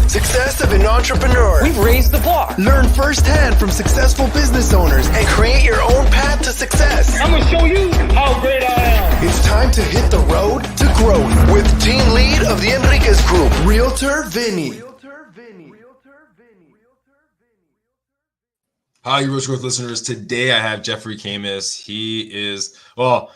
Success of an entrepreneur. We've raised the bar. Learn firsthand from successful business owners and create your own path to success. I'm going to show you how great I am. It's time to hit the road to growth with team lead of the Enriquez Group, Realtor Vinny. Hi, Real Growth listeners. Today I have Jeffrey Kamys. He is, well,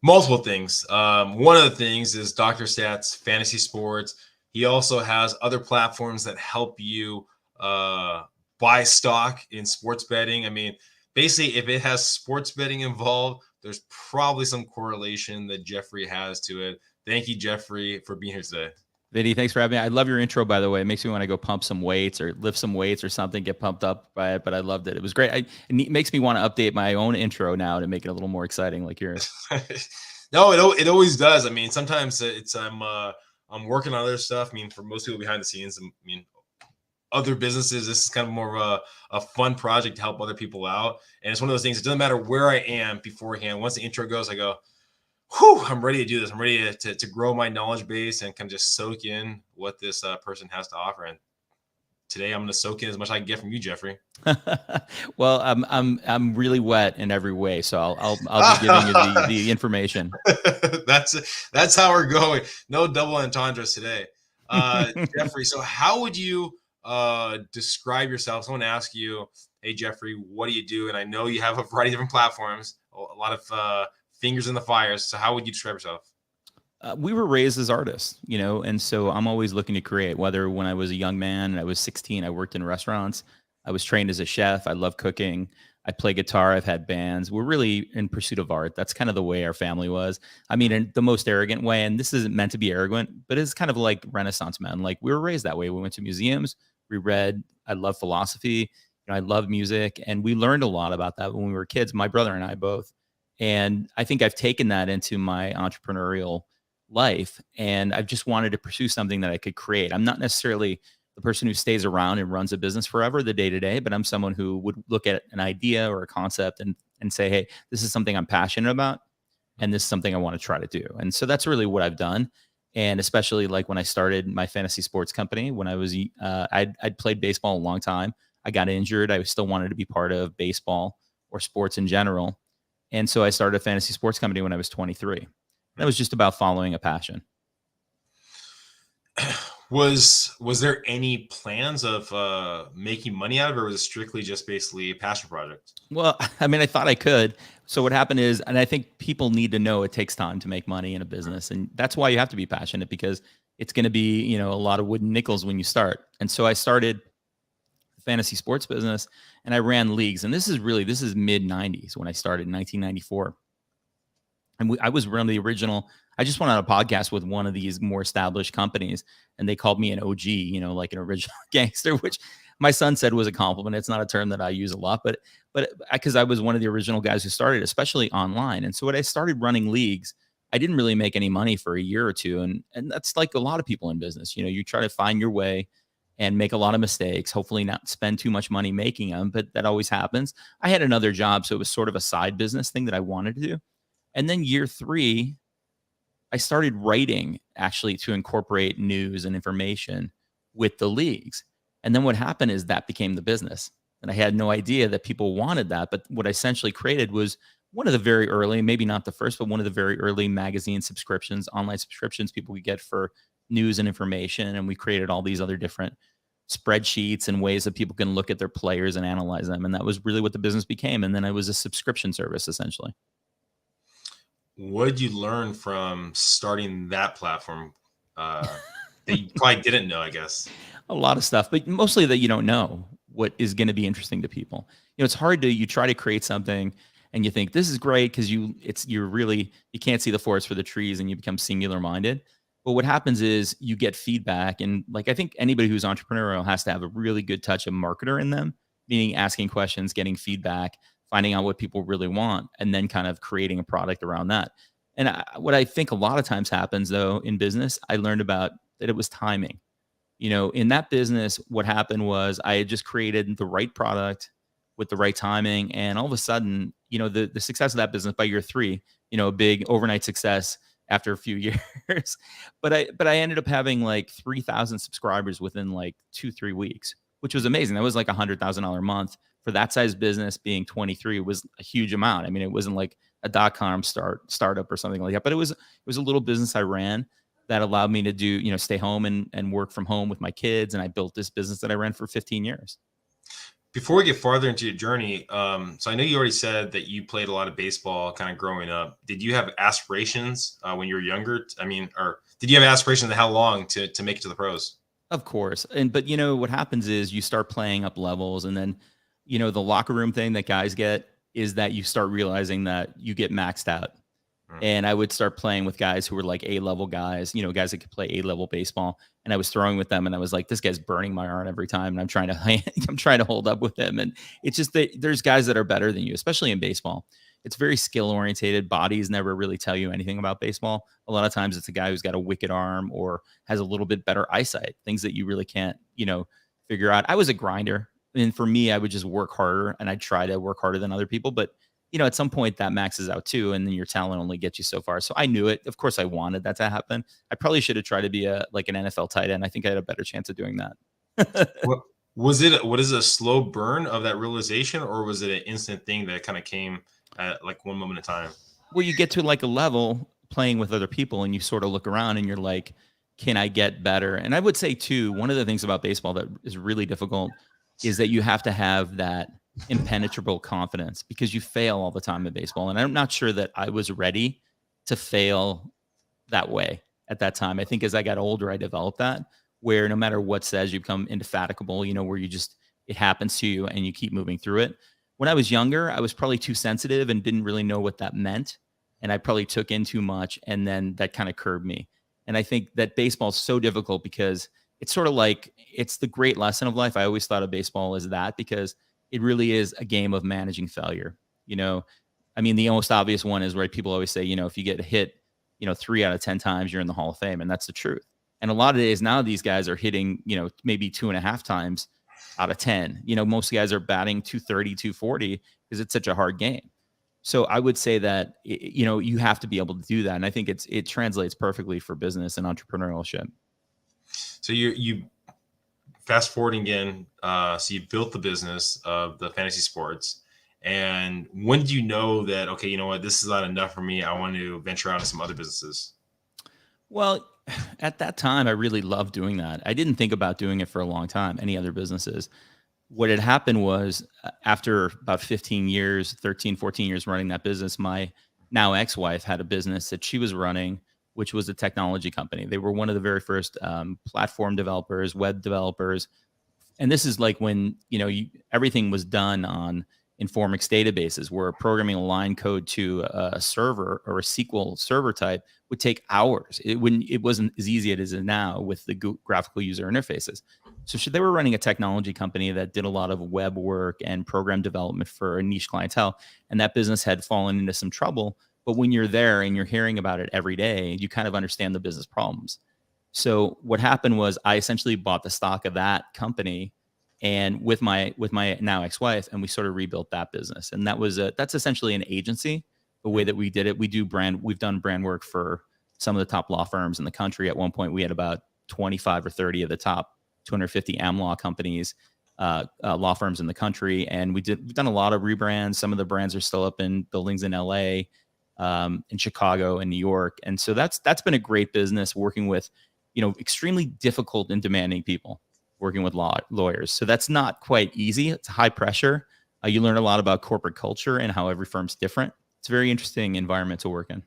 multiple things. One of the things is Dr. Stats, fantasy sports. He also has other platforms that help you buy stock in sports betting. I mean, basically, if it has sports betting involved, there's probably some correlation that Jeffrey has to it. Thank you, Jeffrey, for being here today. Vinny, thanks for having me. I love your intro, by the way. It makes me want to go pump some weights or lift some weights or something, get pumped up by it, but I loved it. It was great. It makes me want to update my own intro now to make it a little more exciting like yours. No, it always does. I mean, sometimes I'm working on other stuff. I mean, for most people behind the scenes, I mean, other businesses, this is kind of more of a fun project to help other people out. And it's one of those things, it doesn't matter where I am beforehand. Once the intro goes, I go, whew, I'm ready to do this. I'm ready to grow my knowledge base and kind of just soak in what this person has to offer. And today I'm going to soak in as much as I can get from you, Jeffrey. Well, I'm really wet in every way, so I'll be giving you the information. That's how we're going. No double entendres today. Jeffrey, so how would you describe yourself? Someone asked you, hey, Jeffrey, what do you do? And I know you have a variety of different platforms, a lot of fingers in the fires. So how would you describe yourself? We were raised as artists, and so I'm always looking to create. Whether when I was a young man and I was 16, I worked in restaurants. I was trained as a chef. I love cooking. I play guitar. I've had bands. We're really in pursuit of art. That's kind of the way our family was. I mean, in the most arrogant way, and this isn't meant to be arrogant, but it's kind of like Renaissance men. Like, we were raised that way. We went to museums. We read. I love philosophy. I love music. And we learned a lot about that when we were kids, my brother and I both. And I think I've taken that into my entrepreneurial life, and I've just wanted to pursue something that I could create. I'm not necessarily the person who stays around and runs a business forever, the day to day, but I'm someone who would look at an idea or a concept and say, hey, this is something I'm passionate about, and this is something I want to try to do. And so that's really what I've done. And especially like when I started my fantasy sports company, when I was, I'd played baseball a long time. I got injured. I still wanted to be part of baseball or sports in general. And so I started a fantasy sports company when I was 23. That was just about following a passion. Was there any plans of making money out of it, or was it strictly just basically a passion project? Well, I mean, I thought I could. So what happened is, and I think people need to know it takes time to make money in a business. And that's why you have to be passionate, because it's going to be, a lot of wooden nickels when you start. And so I started the fantasy sports business and I ran leagues. And this is mid 90s when I started in 1994. And I was one of the original. I just went on a podcast with one of these more established companies, and they called me an OG, like an original gangster, which my son said was a compliment. It's not a term that I use a lot, but because I was one of the original guys who started, especially online. And so when I started running leagues, I didn't really make any money for a year or two. And that's like a lot of people in business. You try to find your way and make a lot of mistakes, hopefully not spend too much money making them, but that always happens. I had another job, so it was sort of a side business thing that I wanted to do. And then year 3, I started writing actually to incorporate news and information with the leagues. And then what happened is that became the business. And I had no idea that people wanted that. But what I essentially created was one of the very early, maybe not the first, but one of the very early magazine subscriptions, online subscriptions people could get for news and information. And we created all these other different spreadsheets and ways that people can look at their players and analyze them. And that was really what the business became. And then it was a subscription service, essentially. What did you learn from starting that platform that you probably didn't know, I guess? A lot of stuff, but mostly that you don't know what is going to be interesting to people. It's hard you try to create something and you think this is great because you can't see the forest for the trees and you become singular minded. But what happens is you get feedback, and like I think anybody who's entrepreneurial has to have a really good touch of marketer in them, meaning asking questions, getting feedback, finding out what people really want, and then kind of creating a product around that. And what I think a lot of times happens, though, in business, I learned about that it was timing. In that business, what happened was I had just created the right product with the right timing. And all of a sudden, the success of that business by year 3, a big overnight success, after a few years. But I ended up having like 3,000 subscribers within like 2-3 weeks, which was amazing. That was like $100,000 a month for that size business. Being 23 was a huge amount. I mean, it wasn't like a .com startup or something like that, but it was a little business I ran that allowed me to do, stay home and work from home with my kids. And I built this business that I ran for 15 years. Before we get farther into your journey, so I know you already said that you played a lot of baseball kind of growing up. Did you have aspirations when you were younger? I mean, or did you have aspirations and how long to make it to the pros? Of course. But what happens is you start playing up levels, and then, the locker room thing that guys get is that you start realizing that you get maxed out. And I would start playing with guys who were like A-level guys, guys that could play A-level baseball. And I was throwing with them, and I was like, this guy's burning my arm every time. And I'm trying to hold up with him. And it's just that there's guys that are better than you, especially in baseball. It's very skill orientated. Bodies never really tell you anything about baseball. A lot of times it's a guy who's got a wicked arm or has a little bit better eyesight, things that you really can't, figure out. I was a grinder. And for me, I would just work harder, and I'd try to work harder than other people. But at some point that maxes out too, and then your talent only gets you so far. So I knew it. Of course, I wanted that to happen. I probably should have tried to be an NFL tight end. I think I had a better chance of doing that. What is a slow burn of that realization, or was it an instant thing that kind of came at like one moment at a time? Well, you get to like a level playing with other people, and you sort of look around, and you're like, can I get better? And I would say too, one of the things about baseball that is really difficult is that you have to have that impenetrable confidence, because you fail all the time in baseball. And I'm not sure that I was ready to fail that way at that time. I think as I got older, I developed that, where no matter what says, you become indefatigable, where it happens to you and you keep moving through it. When I was younger, I was probably too sensitive and didn't really know what that meant. And I probably took in too much, and then that kind of curbed me. And I think that baseball is so difficult because it's sort of like, it's the great lesson of life. I always thought of baseball as that, because it really is a game of managing failure. I mean, the most obvious one is where people always say, if you get hit, 3 out of 10 times, you're in the Hall of Fame. And that's the truth. And a lot of days now, these guys are hitting, maybe 2.5 times out of 10. Most guys are batting 230, 240 because it's such a hard game. So I would say that, you have to be able to do that. And I think it translates perfectly for business and entrepreneurship. So you fast forwarding again, so you built the business of the fantasy sports. And when did you know that, okay, you know what, this is not enough for me, I want to venture out into some other businesses? Well, at that time, I really loved doing that. I didn't think about doing it for a long time, any other businesses. What had happened was, after about 15 years, 13, 14 years running that business, my now ex-wife had a business that she was running, which was a technology company. They were one of the very first platform developers, web developers. And this is like when, everything was done on Informix databases, where programming a line code to a server or a SQL server type would take hours. It wasn't as easy as it is now with the graphical user interfaces. So they were running a technology company that did a lot of web work and program development for a niche clientele. And that business had fallen into some trouble. But when you're there and you're hearing about it every day, you kind of understand the business problems. So what happened was, I essentially bought the stock of that company, and with my now ex-wife, and we sort of rebuilt that business. And that's essentially an agency. The way that we did it, we've done brand work for some of the top law firms in the country. At one point, we had about 25 or 30 of the top 250 AmLaw companies, law firms in the country. And we've done a lot of rebrands. Some of the brands are still up in buildings in LA, in Chicago and New York. And so that's been a great business, working with, extremely difficult and demanding people, working with lawyers. So that's not quite easy. It's high pressure. You learn a lot about corporate culture and how every firm's different. It's a very interesting environment to work in.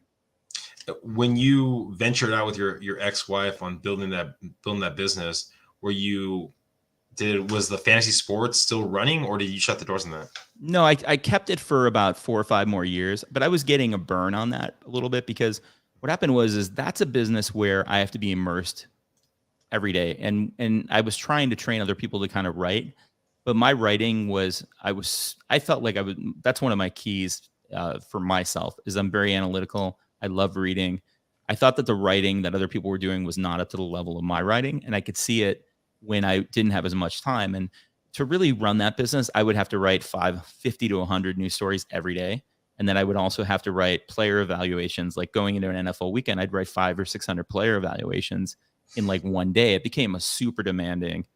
When you ventured out with your ex-wife on building that business, was the fantasy sports still running, or did you shut the doors on that? No, I kept it for about 4 or 5 more years, but I was getting a burn on that a little bit, because what happened was that's a business where I have to be immersed every day. And I was trying to train other people to kind of write, but my writing I felt like that's one of my keys for myself, is I'm very analytical. I love reading. I thought that the writing that other people were doing was not up to the level of my writing. And I could see it when I didn't have as much time. And to really run that business, I would have to write 50 to 100 news stories every day. And then I would also have to write player evaluations. Like going into an NFL weekend, I'd write 500 or 600 player evaluations in like one day. It became a super demanding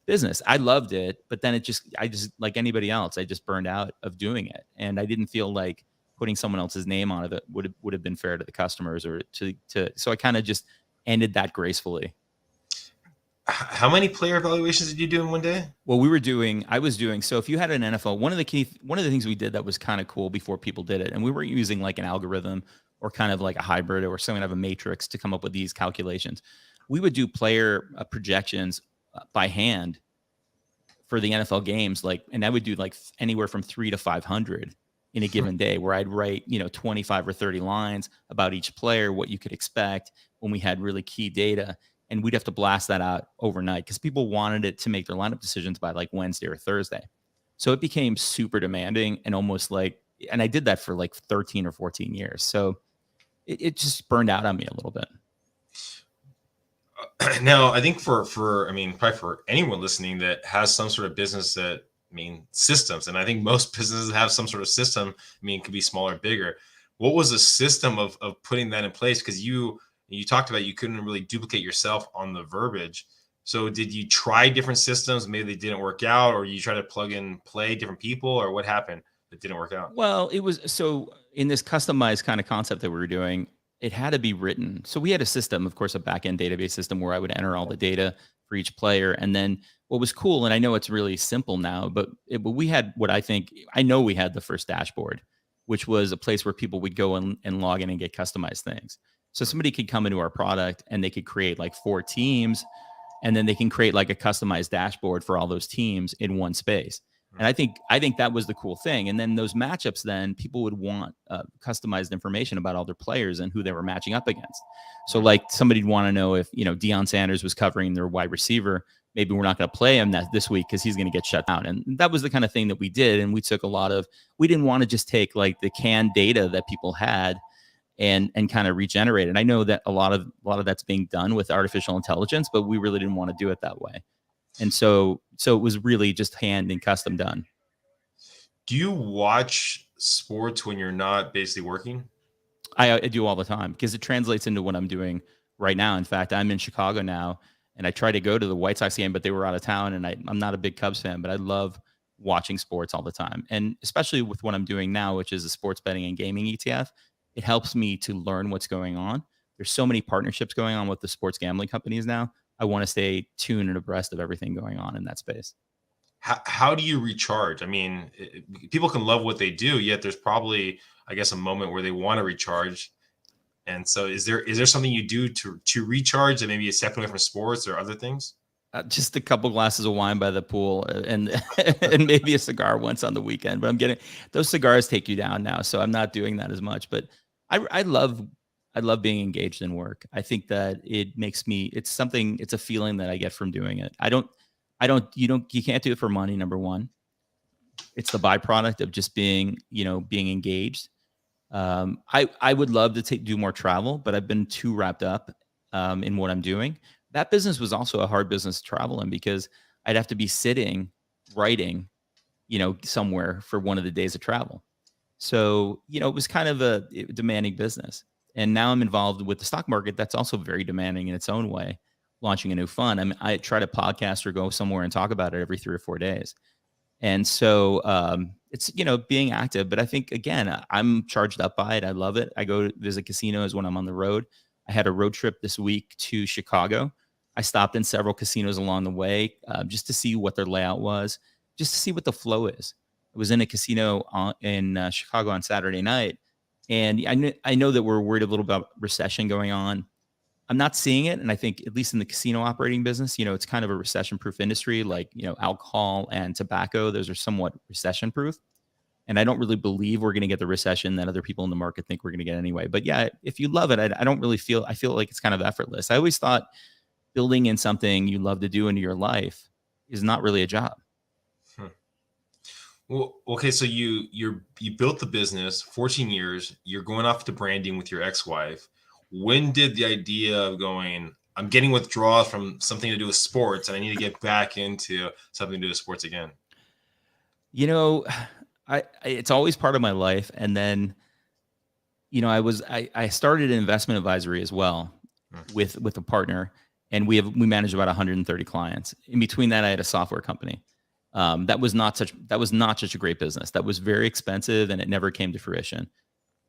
business. I loved it, but then I just like anybody else, I just burned out of doing it. And I didn't feel like putting someone else's name on it would have been fair to the customers or so I kind of just ended that gracefully. How many player evaluations did you do in one day? Well, I was doing, so if you had an NFL, one of the things we did that was kind of cool before people did it, and we were using like an algorithm or kind of like a hybrid or some kind of a matrix to come up with these calculations. We would do player projections by hand for the NFL games, and I would do like anywhere from 300 to 500 in a given day, where I'd write, 25 or 30 lines about each player, what you could expect when we had really key data. And we'd have to blast that out overnight because people wanted it to make their lineup decisions by like Wednesday or Thursday. So it became super demanding and almost and I did that for like 13 or 14 years. So it just burned out on me a little bit. Now, I think probably for anyone listening that has some sort of business systems, and I think most businesses have some sort of system, it could be smaller or bigger. What was the system of putting that in place? Because you talked about you couldn't really duplicate yourself on the verbiage. So did you try different systems? Maybe they didn't work out, or you try to plug and play different people, or what happened that didn't work out? Well, it was so in this customized kind of concept that we were doing, it had to be written. So we had a system, of course, a back-end database system where I would enter all the data for each player. And then what was cool, and I know it's really simple now, but we had I know we had the first dashboard, which was a place where people would go and log in and get customized things. So somebody could come into our product and they could create like 4 teams, and then they can create like a customized dashboard for all those teams in one space. And I think that was the cool thing. And then those matchups, then people would want customized information about all their players and who they were matching up against. So like somebody'd want to know if, Deion Sanders was covering their wide receiver, maybe we're not going to play him this week because he's going to get shut down. And that was the kind of thing that we did. And we took we didn't want to just take like the canned data that people had and kind of regenerate it. I know that a lot of that's being done with artificial intelligence, but we really didn't want to do it that way. And so it was really just hand and custom done. Do you watch sports when you're not basically working? I do all the time because it translates into what I'm doing right now. In fact, I'm in Chicago now, and I try to go to the White Sox game, but they were out of town, and I'm not a big Cubs fan, but I love watching sports all the time. And especially with what I'm doing now, which is a sports betting and gaming ETF, it helps me to learn what's going on. There's so many partnerships going on with the sports gambling companies now. I want to stay tuned and abreast of everything going on in that space. How do you recharge? People can love what they do, yet there's probably, I guess, a moment where they want to recharge. And so is there something you do to recharge that maybe is stepping away from sports or other things? Just a couple glasses of wine by the pool and and maybe a cigar once on the weekend. But those cigars take you down now, so I'm not doing that as much. But I love being engaged in work. I think that it makes it's a feeling that I get from doing it. You can't do it for money. Number one, it's the byproduct of just being engaged. I would love to do more travel, but I've been too wrapped up in what I'm doing. That business was also a hard business to travel in because I'd have to be sitting, writing, somewhere for one of the days of travel. So, it was kind of a demanding business. And now I'm involved with the stock market. That's also very demanding in its own way, launching a new fund. I try to podcast or go somewhere and talk about it every 3 or 4 days. And so it's, being active. But I think, again, I'm charged up by it. I love it. I go to visit casinos when I'm on the road. I had a road trip this week to Chicago. I stopped in several casinos along the way just to see what their layout was, just to see what the flow is. I was in a casino in Chicago on Saturday night, and I know that we're worried a little about recession going on. I'm not seeing it, and I think at least in the casino operating business, it's kind of a recession-proof industry. Like alcohol and tobacco, those are somewhat recession-proof. And I don't really believe we're going to get the recession that other people in the market think we're going to get anyway. But yeah, if you love it, I don't really feel like it's kind of effortless. I always thought building in something you love to do into your life is not really a job. Well, okay. So you built the business 14 years, you're going off to branding with your ex-wife. When did the idea of going, I'm getting withdrawals from something to do with sports and I need to get back into something to do with sports again? it's always part of my life. And then, I started an investment advisory as well with a partner, and we manage about 130 clients. In between that, I had a software company. That was not such a great business. That was very expensive, and it never came to fruition.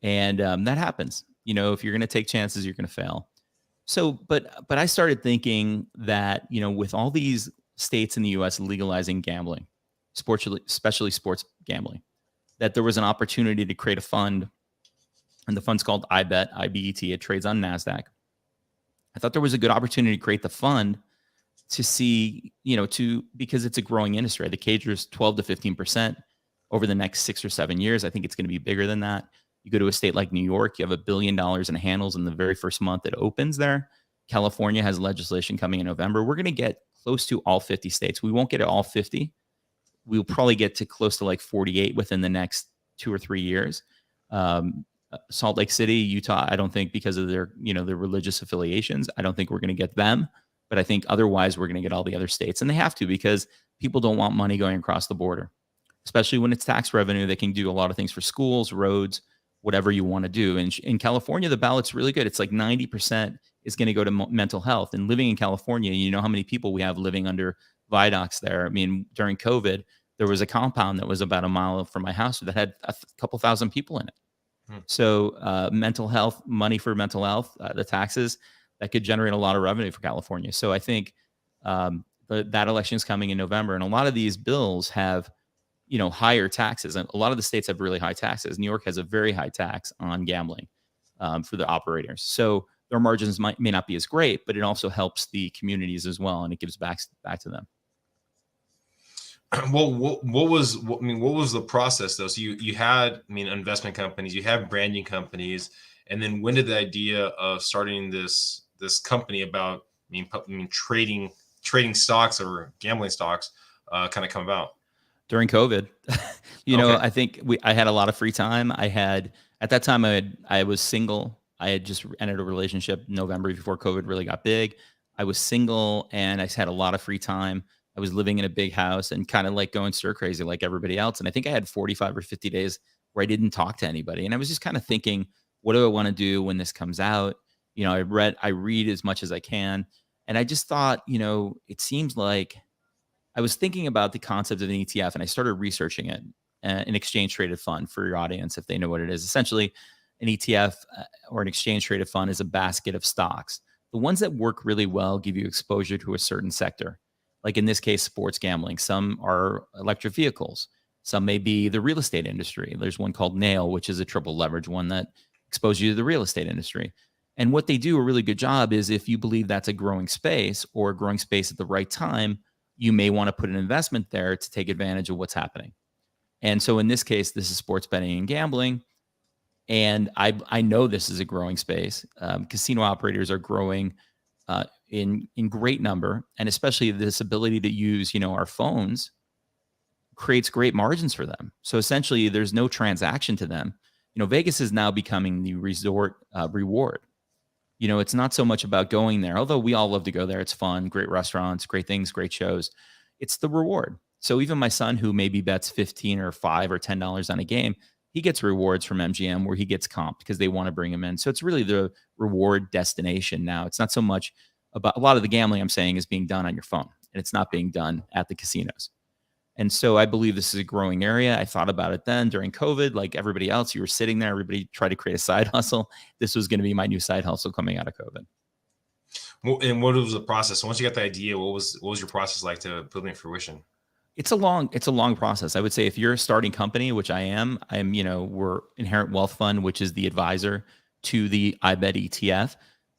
And that happens. If you're going to take chances, you're going to fail. So, but I started thinking that, with all these states in the U.S. legalizing gambling, especially sports gambling, that there was an opportunity to create a fund, and the fund's called iBET, IBET. It trades on NASDAQ. I thought there was a good opportunity to create the fund to see, because it's a growing industry. The CAGR is 12 to 15% over the next 6 or 7 years. I think it's going to be bigger than that. You go to a state like New York, you have $1 billion in handles in the very first month it opens there. California has legislation coming in November. We're going to get close to all 50 states. We won't get to all 50. We'll probably get to close to like 48 within the next 2 or 3 years. Salt Lake City, Utah, I don't think, because of their religious affiliations, I don't think we're going to get them. But I think otherwise we're going to get all the other states. And they have to, because people don't want money going across the border, especially when it's tax revenue. They can do a lot of things for schools, roads, whatever you want to do. And in California, the ballot's really good. It's like 90% is going to go to mental health. And living in California, you know how many people we have living under viaducts there. I mean, during COVID, there was a compound that was about a mile from my house that had a couple thousand people in it. So mental health, money for mental health, the taxes, that could generate a lot of revenue for California. So I think that election is coming in November, and a lot of these bills have, higher taxes. And a lot of the states have really high taxes. New York has a very high tax on gambling for the operators. So their margins may not be as great, but it also helps the communities as well, and it gives back to them. Well, what was the process though? So you had, investment companies, you have branding companies, and then when did the idea of starting this company about, trading stocks or gambling stocks kind of come about? During COVID. Okay. I think I had a lot of free time. At that time I was single. I had just entered a relationship November before COVID really got big. I was single and I had a lot of free time. I was living in a big house and kind of like going stir crazy like everybody else. And I think I had 45 or 50 days where I didn't talk to anybody. And I was just kind of thinking, what do I want to do when this comes out? I read as much as I can. And I just thought, it seems like I was thinking about the concept of an ETF, and I started researching it, an exchange traded fund for your audience, if they know what it is. Essentially, an ETF or an exchange traded fund is a basket of stocks. The ones that work really well give you exposure to a certain sector. Like in this case, sports gambling. Some are electric vehicles. Some may be the real estate industry. There's one called Nail, which is a triple leverage one that exposes you to the real estate industry. And what they do a really good job is, if you believe that's a growing space or a growing space at the right time, you may want to put an investment there to take advantage of what's happening. And so in this case, this is sports betting and gambling. And I know this is a growing space. Casino operators are growing in great number, and especially this ability to use, our phones creates great margins for them. So essentially, there's no transaction to them. Vegas is now becoming the resort reward. It's not so much about going there, although we all love to go there. It's fun, great restaurants, great things, great shows. It's the reward. So even my son, who maybe bets $15 or $5 or $10 on a game, he gets rewards from MGM where he gets comped because they want to bring him in. So it's really the reward destination now. It's not so much about, a lot of the gambling I'm saying is being done on your phone, and it's not being done at the casinos. And so I believe this is a growing area. I thought about it then during COVID, like everybody else. You were sitting there, everybody tried to create a side hustle. This was going to be my new side hustle coming out of COVID. Well, and what was the process? So once you got the idea, what was your process like to building fruition? It's a long process. I would say if you're a starting company, which I'm, we're Inherent Wealth Fund, which is the advisor to the iBET ETF.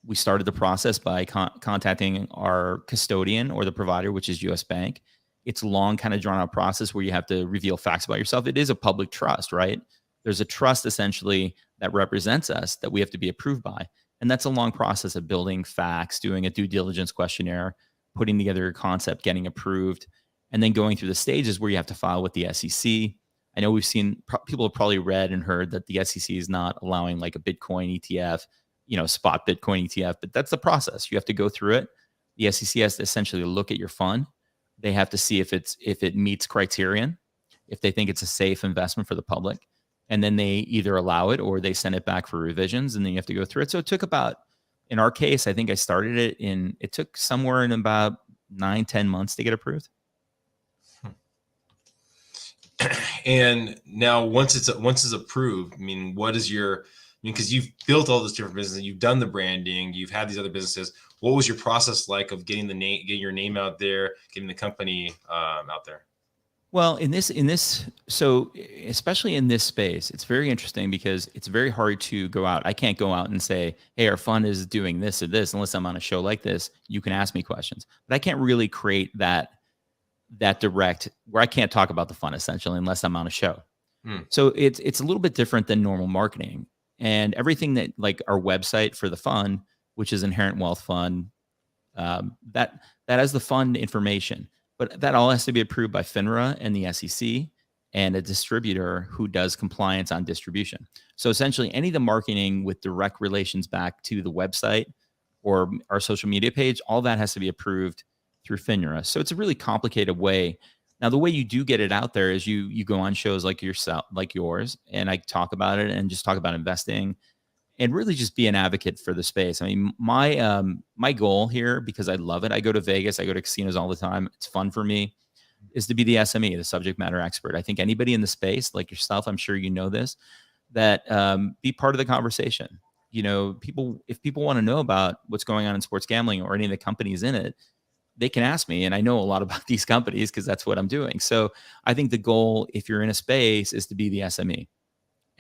We started the process by contacting our custodian or the provider, which is US Bank. It's a long, kind of drawn out process where you have to reveal facts about yourself. It is a public trust, right? There's a trust essentially that represents us that we have to be approved by. And that's a long process of building facts, doing a due diligence questionnaire, putting together a concept, getting approved, and then going through the stages where you have to file with the SEC. I know we've seen, people have probably read and heard that the SEC is not allowing like a Bitcoin ETF, spot Bitcoin ETF, but that's the process. You have to go through it. The SEC has to essentially look at your fund. They have to see if it meets criterion. if they think it's a safe investment for the public. And then they either allow it or they send it back for revisions, and then you have to go through it. So it took about, in our case, I think I started it took somewhere in about 9-10 months to get approved. And now once it's approved, I mean, what is because you've built all this different business, you've done the branding, you've had these other businesses. What was your process like of getting your name out there, getting the company out there? Well, so especially in this space, it's very interesting because it's very hard to go out. I can't go out and say, hey, our fund is doing this or this, unless I'm on a show like this. You can ask me questions, but I can't really create that direct, where I can't talk about the fund essentially unless I'm on a show. So it's a little bit different than normal marketing, and everything that, like our website for the fund, which is Inherent Wealth Fund, that has the fund information. But that all has to be approved by FINRA and the SEC and a distributor who does compliance on distribution. So essentially, any of the marketing with direct relations back to the website or our social media page, all that has to be approved through FINRA. So it's a really complicated way. Now, the way you do get it out there is you go on shows like yours, and I talk about it and just talk about investing and really just be an advocate for the space. I mean, my goal here, because I love it, I go to Vegas, I go to casinos all the time, it's fun for me, is to be the SME, the subject matter expert. I think anybody in the space, like yourself, I'm sure you know this, that be part of the conversation. If people want to know about what's going on in sports gambling or any of the companies in it, they can ask me, and I know a lot about these companies because that's what I'm doing. So I think the goal, if you're in a space, is to be the SME.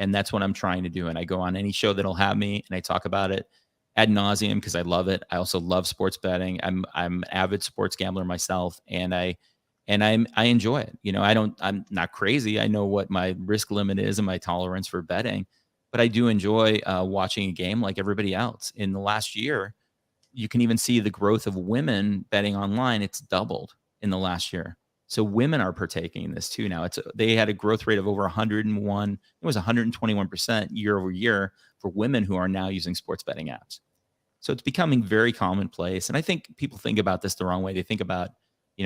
And that's what I'm trying to do. And I go on any show that'll have me, and I talk about it ad nauseum because I love it. I also love sports betting. I'm an avid sports gambler myself, and I enjoy it. I'm not crazy. I know what my risk limit is and my tolerance for betting, but I do enjoy watching a game like everybody else. In the last year, you can even see the growth of women betting online. It's doubled in the last year. So women are partaking in this too now. They had a growth rate of over 101. It was 121% year over year for women who are now using sports betting apps. So it's becoming very commonplace. And I think people think about this the wrong way. They think about,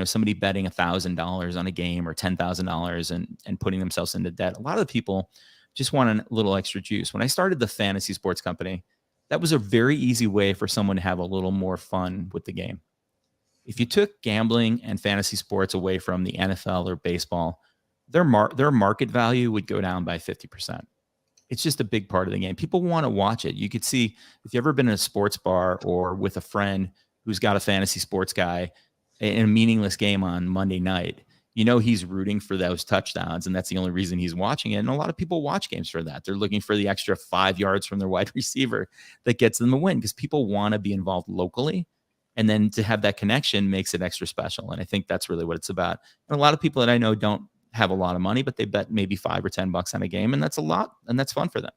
somebody betting $1,000 on a game or $10,000 and putting themselves into debt. A lot of the people just want a little extra juice. When I started the fantasy sports company, that was a very easy way for someone to have a little more fun with the game. If you took gambling and fantasy sports away from the NFL or baseball, their market value would go down by 50%. It's just a big part of the game. People want to watch it. You could see, if you've ever been in a sports bar or with a friend who's got a fantasy sports guy in a meaningless game on Monday night, he's rooting for those touchdowns, and that's the only reason he's watching it. And a lot of people watch games for that. They're looking for the extra 5 yards from their wide receiver that gets them a win, because people want to be involved locally. And then to have that connection makes it extra special. And I think that's really what it's about. And a lot of people that I know don't have a lot of money, but they bet maybe $5 or $10 on a game, and that's a lot, and that's fun for them.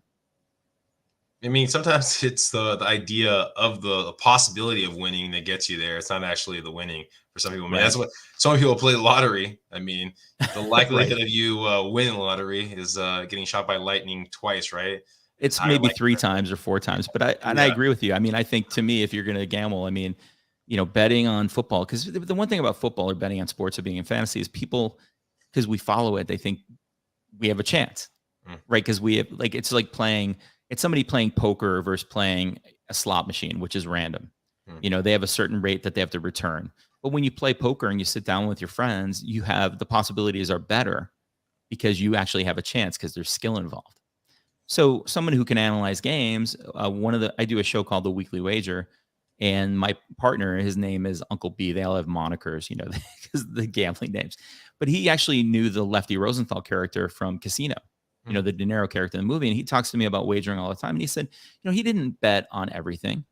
I mean, sometimes it's the idea of the possibility of winning that gets you there. It's not actually the winning for some people. I mean, that's what some people play lottery. I mean, the likelihood of you winning the lottery is getting shot by lightning twice, right? It's maybe 3 times or 4 times. But I agree with you. I mean, I think, to me, if you're going to gamble, I mean, betting on football, because the one thing about football or betting on sports or being in fantasy is people, because we follow it, they think we have a chance, right? Because we have, it's somebody playing poker versus playing a slot machine, which is random. They have a certain rate that they have to return. But when you play poker and you sit down with your friends, you have, the possibilities are better because you actually have a chance because there's skill involved. So someone who can analyze games, I do a show called The Weekly Wager, and my partner, his name is Uncle B. They all have monikers, because the gambling names. But he actually knew the Lefty Rosenthal character from Casino, the De Niro character in the movie. And he talks to me about wagering all the time. And he said, he didn't bet on everything.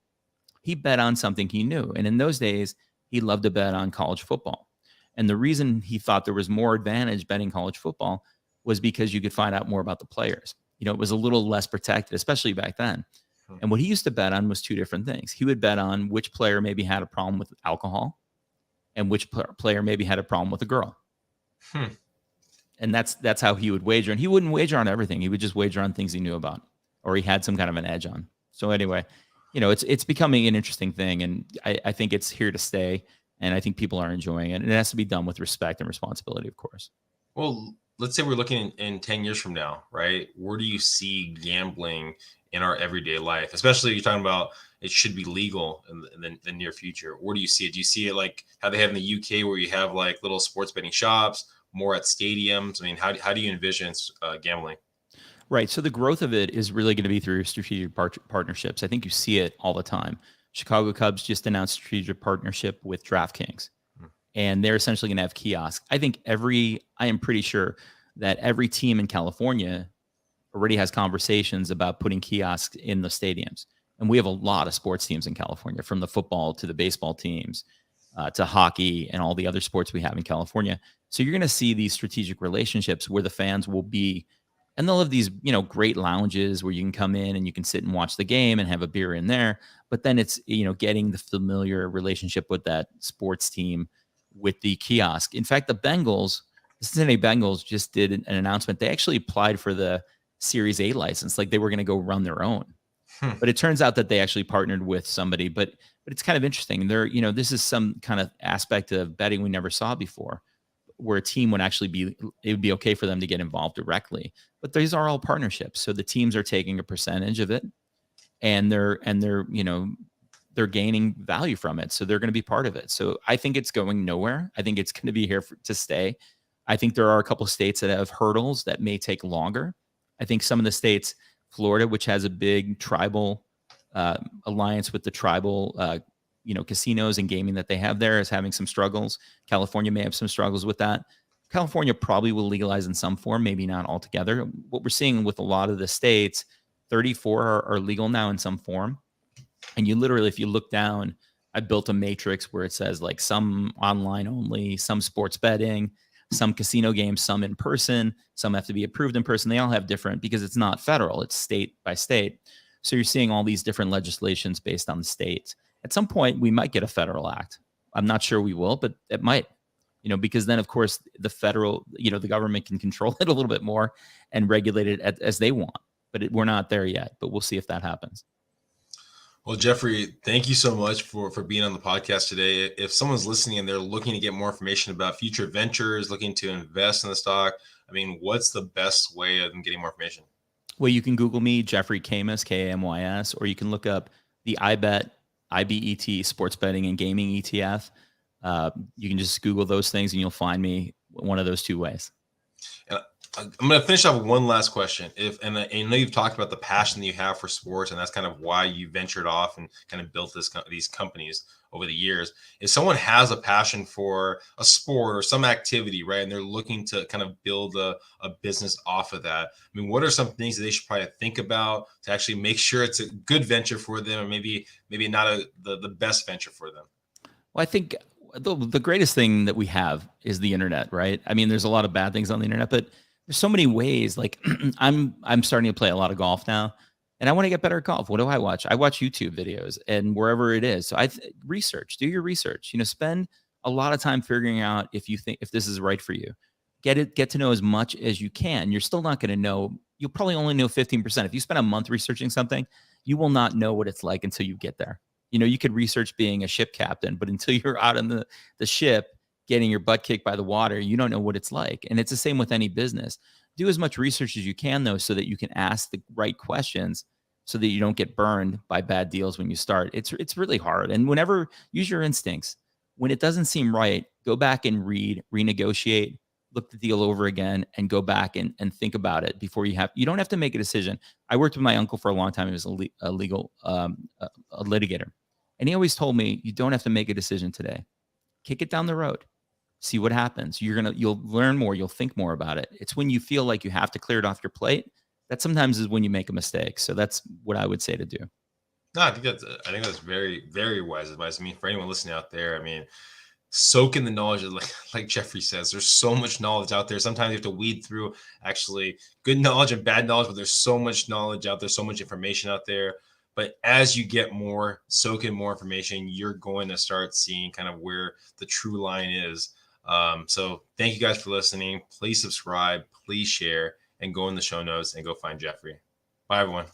He bet on something he knew. And in those days, he loved to bet on college football. And the reason he thought there was more advantage betting college football was because you could find out more about the players. It was a little less protected, especially back then. And what he used to bet on was 2 different things. He would bet on which player maybe had a problem with alcohol and which player maybe had a problem with a girl. And that's how he would wager. And he wouldn't wager on everything. He would just wager on things he knew about or he had some kind of an edge on. So anyway, it's becoming an interesting thing. And I think it's here to stay. And I think people are enjoying it. And it has to be done with respect and responsibility, of course. Well, let's say we're looking in 10 years from now, right? Where do you see gambling in our everyday life? Especially you're talking about it should be legal in the near future. Where do you see it? Do you see it like how they have in the UK where you have like little sports betting shops, more at stadiums? I mean, how do you envision gambling? Right. So the growth of it is really going to be through strategic partnerships. I think you see it all the time. Chicago Cubs just announced a strategic partnership with DraftKings, and they're essentially going to have kiosks. I am pretty sure that every team in California already has conversations about putting kiosks in the stadiums. And we have a lot of sports teams in California, from the football to the baseball teams, to hockey and all the other sports we have in California. So you're going to see these strategic relationships where the fans will be, and they'll have these, great lounges where you can come in and you can sit and watch the game and have a beer in there. But then it's, getting the familiar relationship with that sports team with the kiosk. In fact, the Cincinnati Bengals just did an announcement. They actually applied for the Series A license, like they were going to go run their own. But it turns out that they actually partnered with somebody. But it's kind of interesting. This is some kind of aspect of betting we never saw before, where a team would actually it would be okay for them to get involved directly. But these are all partnerships. So the teams are taking a percentage of it, and they're gaining value from it. So they're going to be part of it. So I think it's going nowhere. I think it's going to be here to stay. I think there are a couple of states that have hurdles that may take longer. I think some of the states, Florida, which has a big tribal alliance with the tribal, casinos and gaming that they have there, is having some struggles. California may have some struggles with that. California probably will legalize in some form, maybe not altogether. What we're seeing with a lot of the states, 34 are legal now in some form. And you literally, if you look down, I built a matrix where it says like some online only, some sports betting, some casino games, some in person, some have to be approved in person. They all have different, because it's not federal, it's state by state. So you're seeing all these different legislations based on the states. At some point, we might get a federal act. I'm not sure we will, but it might, because then, of course, the federal, the government can control it a little bit more and regulate it as they want. But we're not there yet, but we'll see if that happens. Well, Jeffrey, thank you so much for being on the podcast today. If someone's listening and they're looking to get more information about future ventures, looking to invest in the stock, I mean, what's the best way of them getting more information? Well, you can Google me, Jeffrey Kamys, Kamys, or you can look up the iBET Sports Betting and Gaming ETF. You can just Google those things and you'll find me one of those two ways. And I'm going to finish off with one last question. And I know you've talked about the passion that you have for sports, and that's kind of why you ventured off and kind of built these companies over the years. If someone has a passion for a sport or some activity, right, and they're looking to kind of build a business off of that, I mean, what are some things that they should probably think about to actually make sure it's a good venture for them, or maybe not the best venture for them? Well, I think the greatest thing that we have is the internet, right? I mean, there's a lot of bad things on the internet, but there's so many ways. Like I'm starting to play a lot of golf now, and I want to get better at golf. What do I watch? I watch YouTube videos and wherever it is. So do your research, spend a lot of time figuring out if this is right for you. Get to know as much as you can. You're still not going to know. You'll probably only know 15%. If you spend a month researching something, you will not know what it's like until you get there. You could research being a ship captain, but until you're out on the ship, getting your butt kicked by the water, you don't know what it's like. And it's the same with any business. Do as much research as you can, though, so that you can ask the right questions so that you don't get burned by bad deals when you start. It's really hard. And use your instincts. When it doesn't seem right, go back and renegotiate, look the deal over again, and go back and think about it before you don't have to make a decision. I worked with my uncle for a long time. He was a legal litigator. And he always told me, you don't have to make a decision today. Kick it down the road. See what happens. You'll learn more. You'll think more about it. It's when you feel like you have to clear it off your plate that sometimes is when you make a mistake. So that's what I would say to do. No, I think that's very, very wise advice. I mean, for anyone listening out there, I mean, soak in the knowledge of, like Jeffrey says, there's so much knowledge out there. Sometimes you have to weed through actually good knowledge and bad knowledge, but there's so much knowledge out there, so much information out there. But as you get more, soak in more information, you're going to start seeing kind of where the true line is. So thank you guys for listening. Please subscribe, please share, and go in the show notes and go find Jeffrey. Bye, everyone.